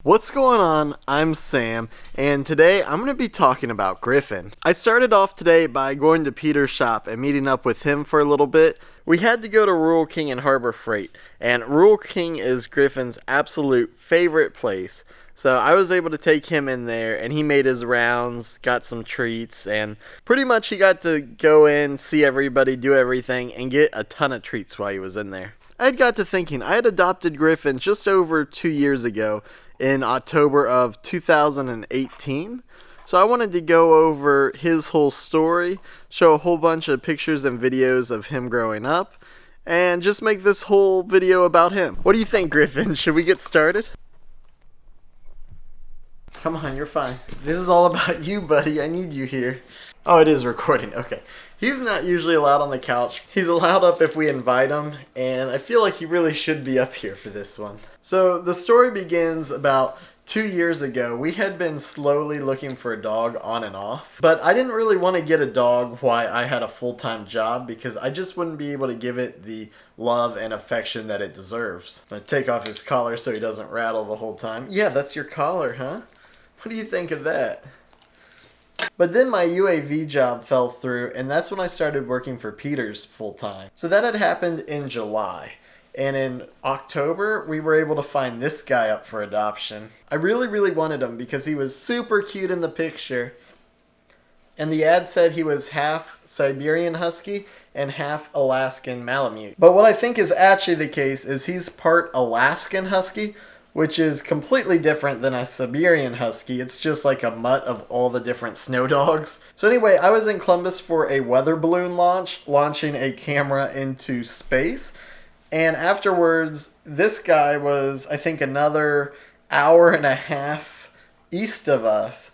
What's going on? I'm Sam, and today I'm going to be talking about Griffin. I started off today by going to Peter's shop and meeting up with him for a little bit. We had to go to Rural King and Harbor Freight, and Rural King is Griffin's absolute favorite place. So I was able to take him in there, and he made his rounds, got some treats, and pretty much he got to go in, see everybody, do everything, and get a ton of treats while he was in there. I had got to thinking, I had adopted Griffin just over 2 years ago in October of 2018. So I wanted to go over his whole story, show a whole bunch of pictures and videos of him growing up, and just make this whole video about him. What do you think, Griffin? Should we get started? Come on, you're fine. This is all about you, buddy. I need you here. Oh, it is recording. Okay. He's not usually allowed on the couch. He's allowed up if we invite him, and I feel like he really should be up here for this one. So the story begins about 2 years ago. We had been slowly looking for a dog on and off, but I didn't really want to get a dog while I had a full-time job because I just wouldn't be able to give it the love and affection that it deserves. I'm going to take off his collar so he doesn't rattle the whole time. Yeah, that's your collar, huh? What do you think of that? But then my UAV job fell through, and that's when I started working for Peter's full time. So that had happened in July. And in October, we were able to find this guy up for adoption. I really wanted him because he was super cute in the picture. And the ad said he was half Siberian Husky and half Alaskan Malamute. But what I think is actually the case is he's part Alaskan Husky, which is completely different than a Siberian Husky. It's just like a mutt of all the different snow dogs. So anyway, I was in Columbus for a weather balloon launch, launching a camera into space. And afterwards, this guy was, I think, another hour and a half east of us.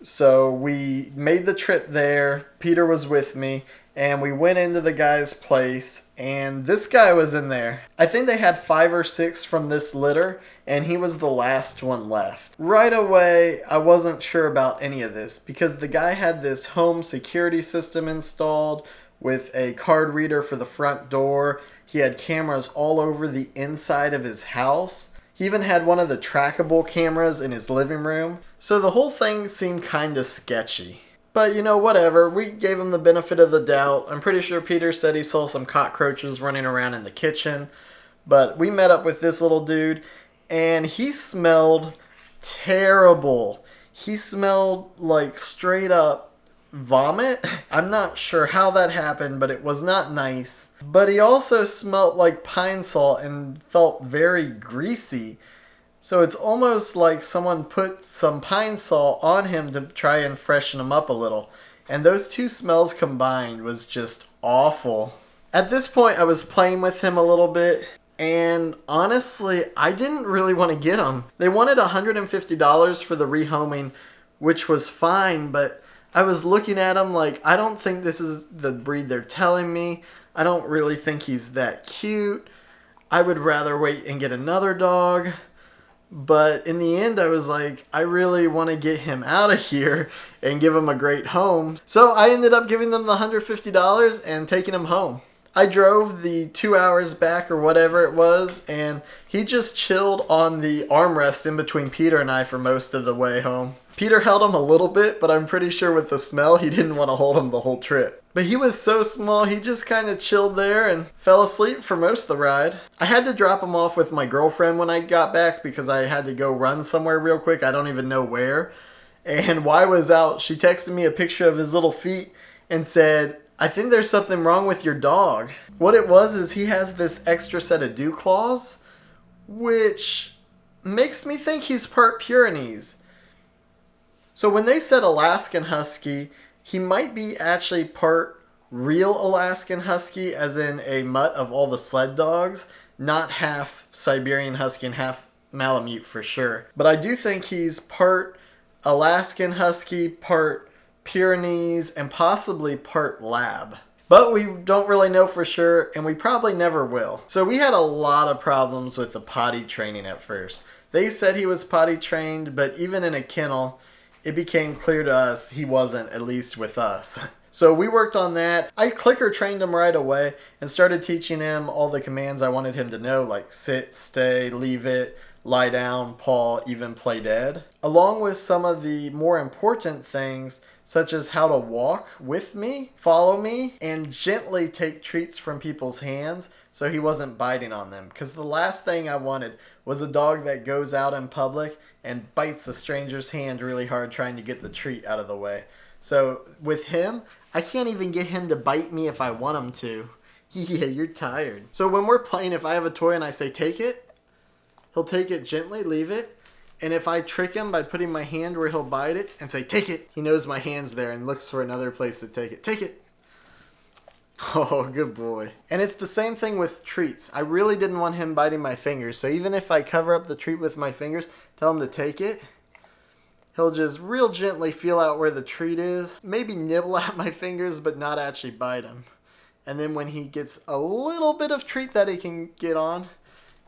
So we made the trip there. Peter was with me. And we went into the guy's place, and this guy was in there. I think they had 5 or 6 from this litter, and he was the last one left. Right away, I wasn't sure about any of this, because the guy had this home security system installed with a card reader for the front door. He had cameras all over the inside of his house. He even had one of the trackable cameras in his living room. So the whole thing seemed kind of sketchy. But, you know, whatever. We gave him the benefit of the doubt. I'm pretty sure Peter said he saw some cockroaches running around in the kitchen. But we met up with this little dude, and he smelled terrible. He smelled like straight up vomit. I'm not sure how that happened, but it was not nice. But he also smelled like pine salt and felt very greasy. So it's almost like someone put some pine salt on him to try and freshen him up a little. And those two smells combined was just awful. At this point, I was playing with him a little bit. And honestly, I didn't really want to get him. They wanted $150 for the rehoming, which was fine. But I was looking at him like, I don't think this is the breed they're telling me. I don't really think he's that cute. I would rather wait and get another dog. But in the end, I was like, I really want to get him out of here and give him a great home. So I ended up giving them the $150 and taking him home. I drove the 2 hours back or whatever it was, and he just chilled on the armrest in between Peter and I for most of the way home. Peter held him a little bit, but I'm pretty sure with the smell, he didn't want to hold him the whole trip. But he was so small, he just kind of chilled there and fell asleep for most of the ride. I had to drop him off with my girlfriend when I got back because I had to go run somewhere real quick. I don't even know where. And while I was out, she texted me a picture of his little feet and said, I think there's something wrong with your dog. What it was is he has this extra set of dew claws, which makes me think he's part Pyrenees. So when they said Alaskan Husky, he might be actually part real Alaskan Husky, as in a mutt of all the sled dogs, not half Siberian Husky and half Malamute for sure. But I do think he's part Alaskan Husky, part Pyrenees, and possibly part Lab. But we don't really know for sure, and we probably never will. So we had a lot of problems with the potty training at first. They said he was potty trained, but even in a kennel, it became clear to us he wasn't, at least with us. So we worked on that. I clicker trained him right away and started teaching him all the commands I wanted him to know, like sit, stay, leave it, lie down, paw, even play dead. Along with some of the more important things, such as how to walk with me, follow me, and gently take treats from people's hands so he wasn't biting on them. Because the last thing I wanted was a dog that goes out in public and bites a stranger's hand really hard trying to get the treat out of the way. So with him, I can't even get him to bite me if I want him to. Yeah, you're tired. So when we're playing, if I have a toy and I say take it, he'll take it gently, leave it. And if I trick him by putting my hand where he'll bite it and say, take it, he knows my hand's there and looks for another place to take it. Take it. Oh, good boy. And it's the same thing with treats. I really didn't want him biting my fingers. So even if I cover up the treat with my fingers, tell him to take it, he'll just real gently feel out where the treat is. Maybe nibble at my fingers, but not actually bite them. And then when he gets a little bit of treat that he can get on,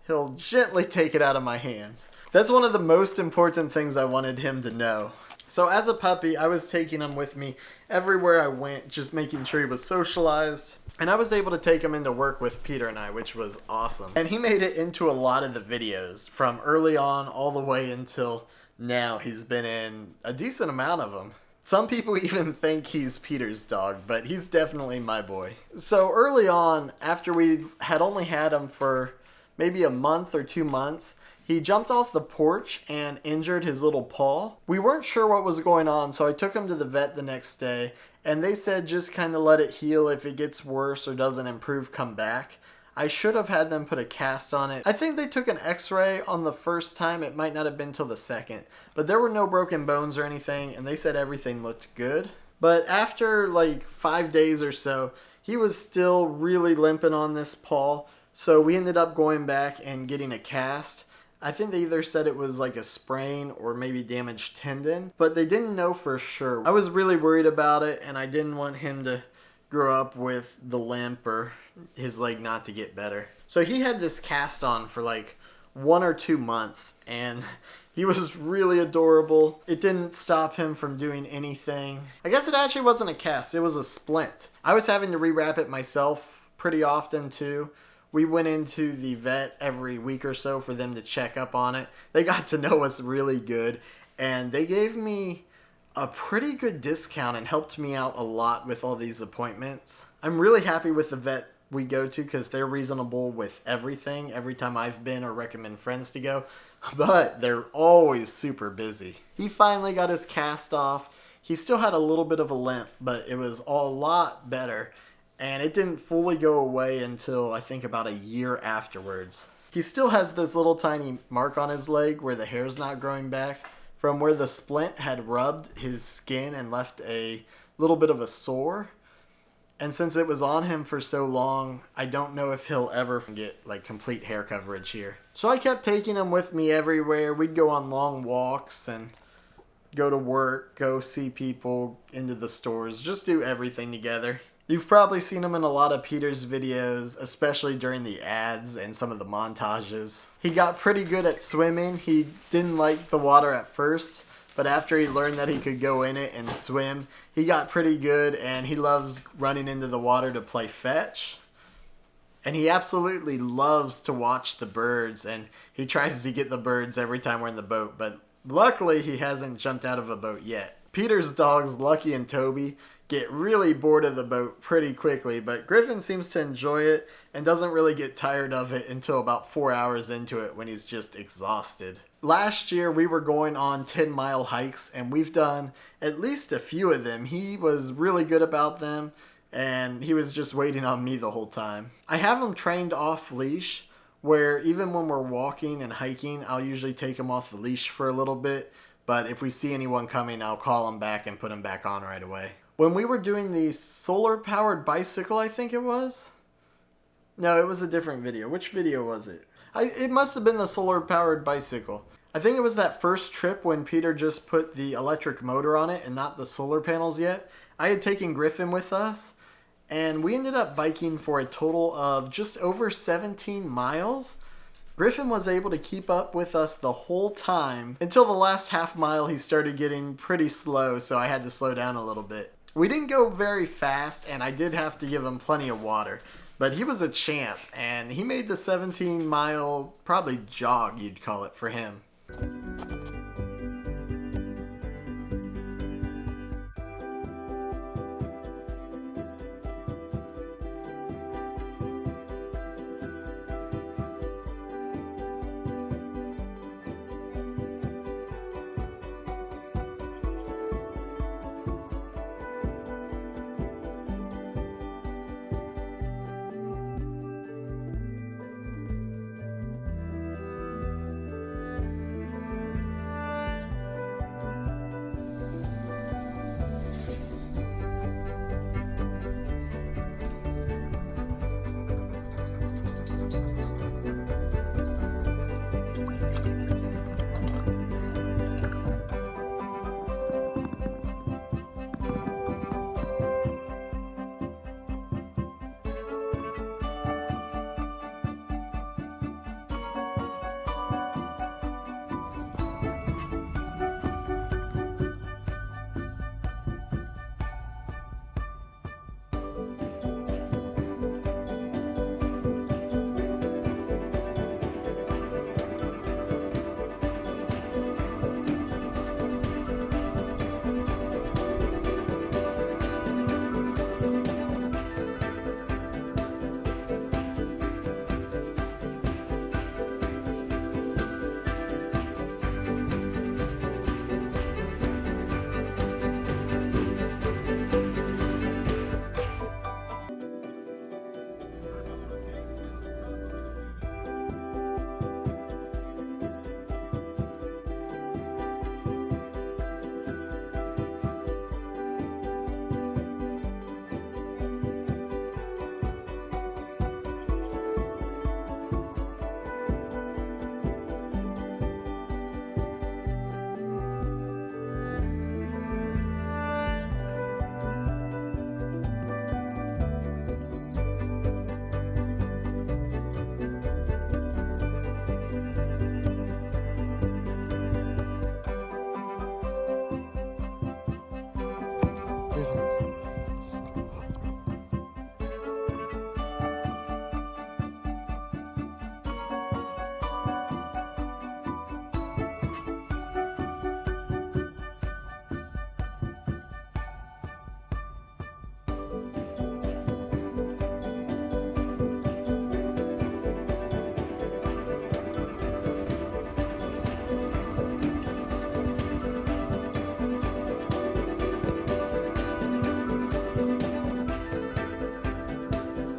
he'll gently take it out of my hands. That's one of the most important things I wanted him to know. So as a puppy, I was taking him with me everywhere I went, just making sure he was socialized. And I was able to take him into work with Peter and I, which was awesome. And he made it into a lot of the videos, from early on all the way until now. He's been in a decent amount of them. Some people even think he's Peter's dog, but he's definitely my boy. So early on, after we had only had him for maybe a month or 2 months, he jumped off the porch and injured his little paw. We weren't sure what was going on, so I took him to the vet the next day, and they said just kind of let it heal. If it gets worse or doesn't improve, come back. I should have had them put a cast on it. I think they took an x-ray on the first time. It might not have been till the second, but there were no broken bones or anything, and they said everything looked good. But after like 5 days or so, he was still really limping on this paw, so we ended up going back and getting a cast. I think they either said it was like a sprain or maybe damaged tendon, but they didn't know for sure. I was really worried about it, and I didn't want him to grow up with the limp or his leg not to get better. So he had this cast on for like 1 or 2 months, and he was really adorable. It didn't stop him from doing anything. I guess it actually wasn't a cast, it was a splint. I was having to rewrap it myself pretty often too. We went into the vet every week or so for them to check up on it. They got to know us really good, and they gave me a pretty good discount and helped me out a lot with all these appointments. I'm really happy with the vet we go to because they're reasonable with everything every time I've been or recommend friends to go, but they're always super busy. He finally got his cast off. He still had a little bit of a limp, but it was a lot better. And it didn't fully go away until I think about a year afterwards. He still has this little tiny mark on his leg where the hair's not growing back from where the splint had rubbed his skin and left a little bit of a sore. And since it was on him for so long, I don't know if he'll ever get like complete hair coverage here. So I kept taking him with me everywhere. We'd go on long walks and go to work, go see people, into the stores, just do everything together. You've probably seen him in a lot of Peter's videos, especially during the ads and some of the montages. He got pretty good at swimming. He didn't like the water at first, but after he learned that he could go in it and swim, he got pretty good, and he loves running into the water to play fetch. And he absolutely loves to watch the birds, and he tries to get the birds every time we're in the boat, but luckily he hasn't jumped out of a boat yet. Peter's dogs, Lucky and Toby, get really bored of the boat pretty quickly, but Griffin seems to enjoy it and doesn't really get tired of it until about 4 hours into it when he's just exhausted. Last year we were going on 10-mile hikes, and we've done at least a few of them. He was really good about them, and he was just waiting on me the whole time. I have him trained off leash, where even when we're walking and hiking, I'll usually take him off the leash for a little bit, but if we see anyone coming, I'll call him back and put him back on right away. When we were doing the solar-powered bicycle, I think it was? No, it was a different video. Which video was it? It must have been the solar-powered bicycle. I think it was that first trip when Peter just put the electric motor on it and not the solar panels yet. I had taken Griffin with us, and we ended up biking for a total of just over 17 miles. Griffin was able to keep up with us the whole time. Until the last half mile, he started getting pretty slow, so I had to slow down a little bit. We didn't go very fast, and I did have to give him plenty of water. But he was a champ, and he made the 17-mile, probably jog you'd call it, for him.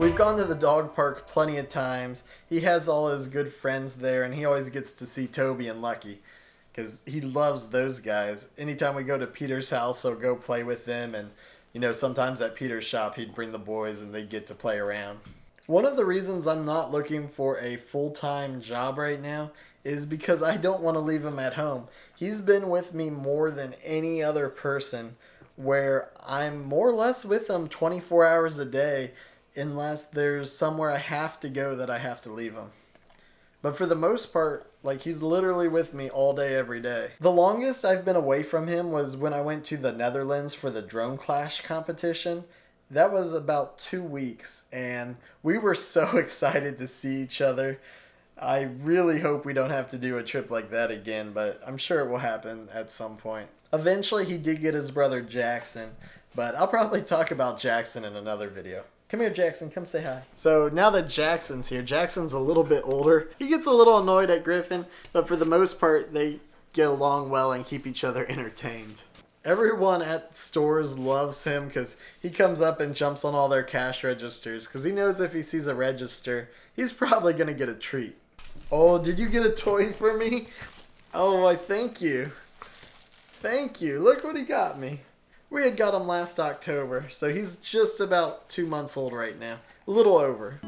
We've gone to the dog park plenty of times. He has all his good friends there, and he always gets to see Toby and Lucky because he loves those guys. Anytime we go to Peter's house, he'll go play with them, and sometimes at Peter's shop, he'd bring the boys and they'd get to play around. One of the reasons I'm not looking for a full-time job right now is because I don't want to leave him at home. He's been with me more than any other person, where I'm more or less with him 24 hours a day, unless there's somewhere I have to go that I have to leave him. But for the most part, he's literally with me all day, every day. The longest I've been away from him was when I went to the Netherlands for the drone clash competition. That was about 2 weeks, and we were so excited to see each other. I really hope we don't have to do a trip like that again, but I'm sure it will happen at some point. Eventually, he did get his brother Jackson, but I'll probably talk about Jackson in another video. Come here, Jackson. Come say hi. So now that Jackson's here, Jackson's a little bit older. He gets a little annoyed at Griffin, but for the most part, they get along well and keep each other entertained. Everyone at stores loves him because he comes up and jumps on all their cash registers because he knows if he sees a register, he's probably going to get a treat. Oh, did you get a toy for me? Oh, I thank you. Thank you. Look what he got me. We had got him last October, so he's just about 2 months old right now. A little over.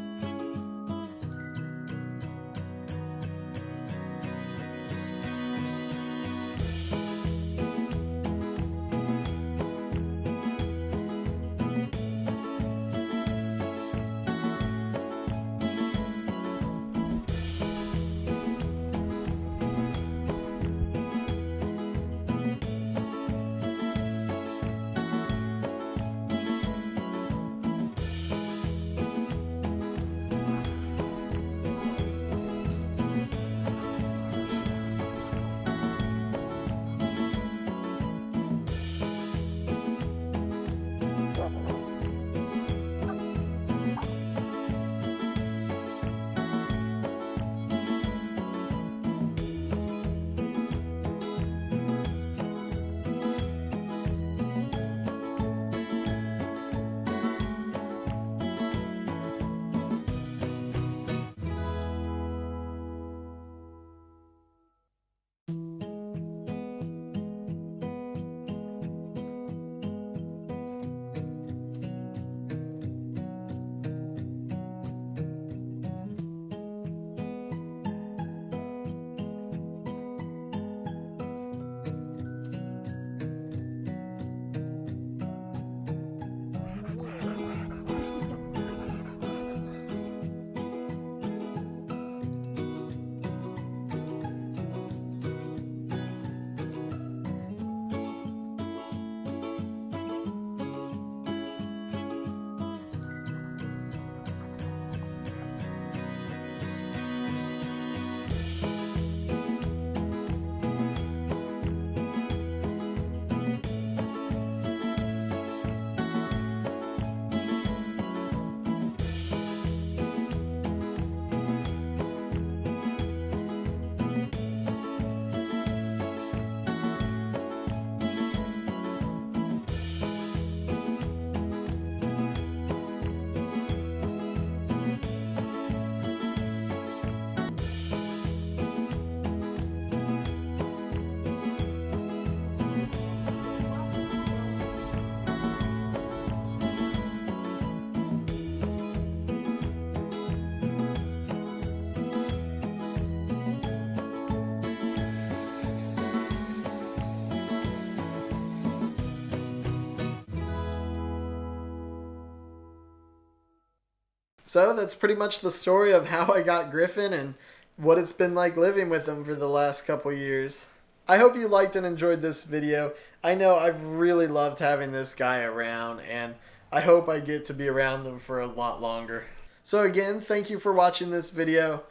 So that's pretty much the story of how I got Griffin and what it's been like living with him for the last couple years. I hope you liked and enjoyed this video. I know I've really loved having this guy around, and I hope I get to be around him for a lot longer. So again, thank you for watching this video.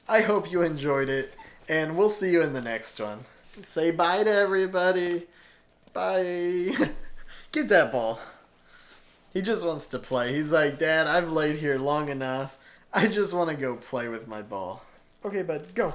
I hope you enjoyed it, and we'll see you in the next one. Say bye to everybody. Bye. Get that ball. He just wants to play. He's like, Dad, I've laid here long enough. I just want to go play with my ball. Okay, bud, go.